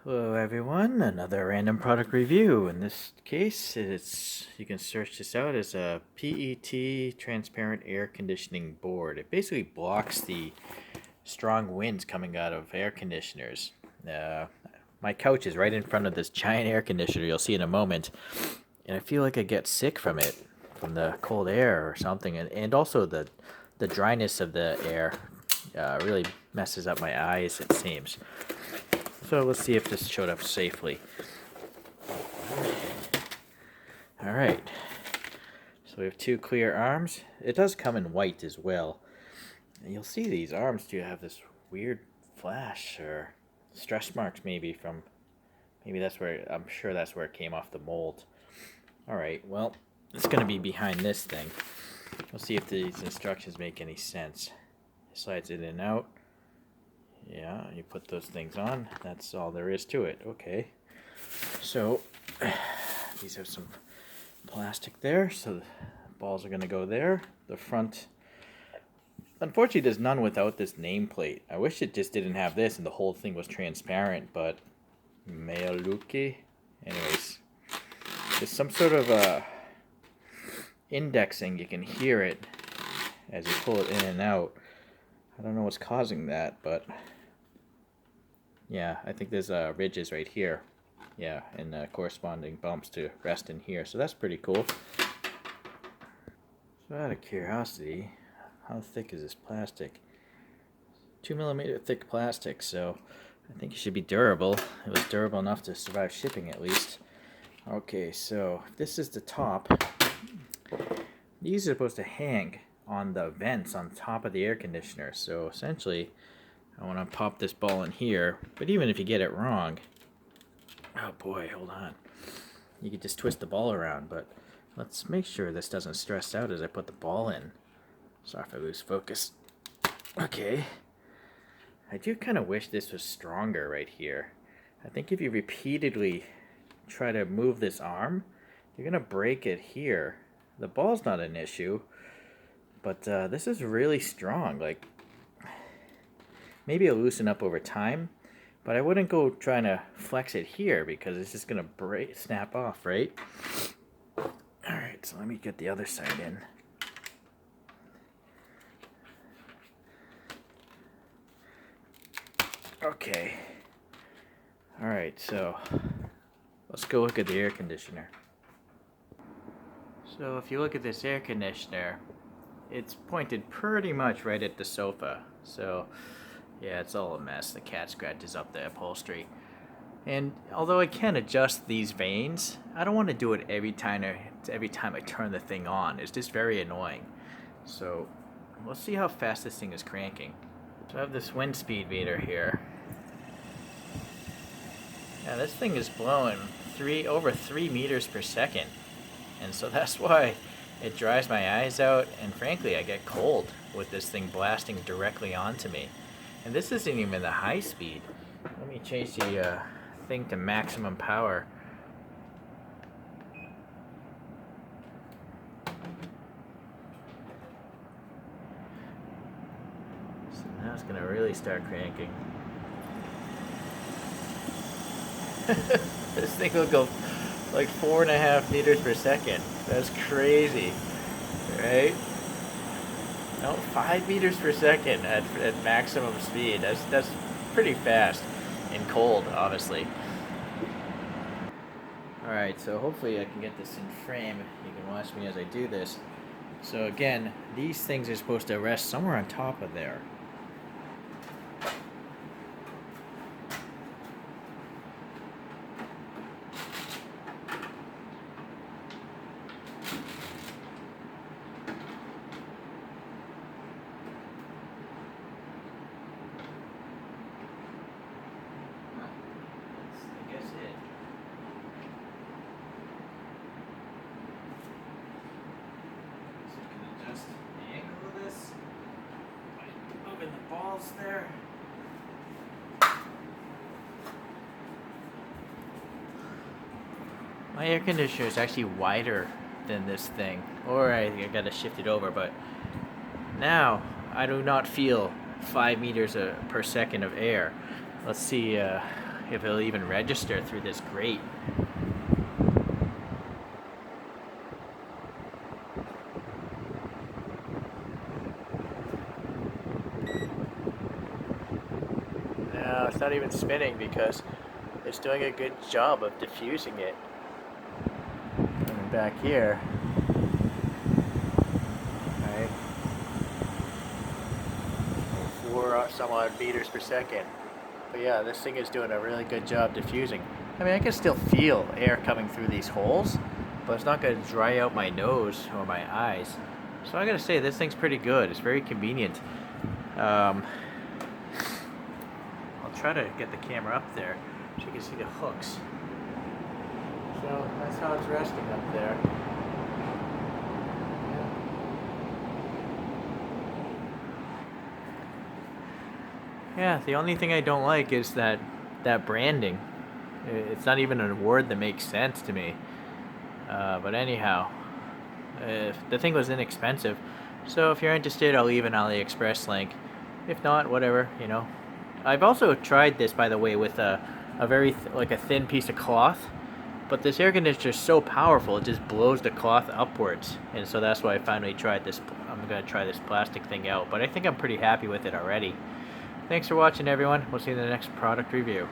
Hello everyone, another random product review. In this case, you can search this out as a PET Transparent Air Conditioning Board. It basically blocks the strong winds coming out of air conditioners. My couch is right in front of this giant air conditioner you'll see in a moment, and I feel like I get sick from it, from the cold air or something, and also the dryness of the air really messes up my eyes, it seems. So let's see if this showed up safely. Alright, so we have two clear arms. It does come in white as well. And you'll see these arms do have this weird flash or stress marks maybe that's where, I'm sure that's where it came off the mold. Alright, well, it's going to be behind this thing. We'll see if these instructions make any sense. It slides in and out. Yeah, you put those things on. That's all there is to it. Okay. So, these have some plastic there, so the balls are going to go there. The front, unfortunately, there's none without this nameplate. I wish it just didn't have this and the whole thing was transparent, but Mealuki. Anyways, there's some sort of indexing. You can hear it as you pull it in and out. I don't know what's causing that, but yeah, I think there's ridges right here. Yeah, and corresponding bumps to rest in here. So that's pretty cool. So out of curiosity, how thick is this plastic? 2mm thick plastic, so I think it should be durable. It was durable enough to survive shipping at least. Okay, so this is the top. These are supposed to hang on the vents on top of the air conditioner. So essentially, I want to pop this ball in here, but even if you get it wrong, oh boy, hold on. You could just twist the ball around, but let's make sure this doesn't stress out as I put the ball in. Sorry if I lose focus. Okay. I do kind of wish this was stronger right here. I think if you repeatedly try to move this arm, you're going to break it here. The ball's not an issue, but this is really strong. Like, maybe it'll loosen up over time, but I wouldn't go trying to flex it here because it's just going to snap off, right? Alright, so let me get the other side in. Okay. Alright, so let's go look at the air conditioner. So if you look at this air conditioner, it's pointed pretty much right at the sofa. So yeah, it's all a mess. The cat scratches up the upholstery. And although I can adjust these vanes, I don't want to do it every time I turn the thing on. It's just very annoying. So let's see how fast this thing is cranking. So I have this wind speed meter here. Yeah, this thing is blowing over 3 meters per second. And so that's why it dries my eyes out, and frankly, I get cold with this thing blasting directly onto me. And this isn't even the high speed. Let me change the thing to maximum power. So now it's gonna really start cranking. This thing will go like 4.5 meters per second. That's crazy, right? No, 5 meters per second at maximum speed. That's pretty fast and cold, obviously. Alright, so hopefully I can get this in frame. You can watch me as I do this. So again, these things are supposed to rest somewhere on top of there. I guess it. So you can adjust the angle of this by moving the balls there. My air conditioner is actually wider than this thing, or I gotta shift it over, but now I do not feel 5 meters per second of air. Let's see if it'll even register through this grate. No, it's not even spinning because it's doing a good job of diffusing it. And back here, right, 4 some odd meters per second. But yeah, this thing is doing a really good job diffusing. I mean, I can still feel air coming through these holes, but it's not going to dry out my nose or my eyes. So I gotta say, this thing's pretty good. It's very convenient. I'll try to get the camera up there so you can see the hooks. So that's how it's resting up there. Yeah, the only thing I don't like is that branding. It's not even a word that makes sense to me. But anyhow, the thing was inexpensive, so if you're interested, I'll leave an AliExpress link. If not, whatever, you know. I've also tried this, by the way, with a very like a thin piece of cloth, but this air conditioner is so powerful it just blows the cloth upwards, and so that's why I finally tried this. I'm gonna try this plastic thing out, but I think I'm pretty happy with it already. Thanks for watching, everyone. We'll see you in the next product review.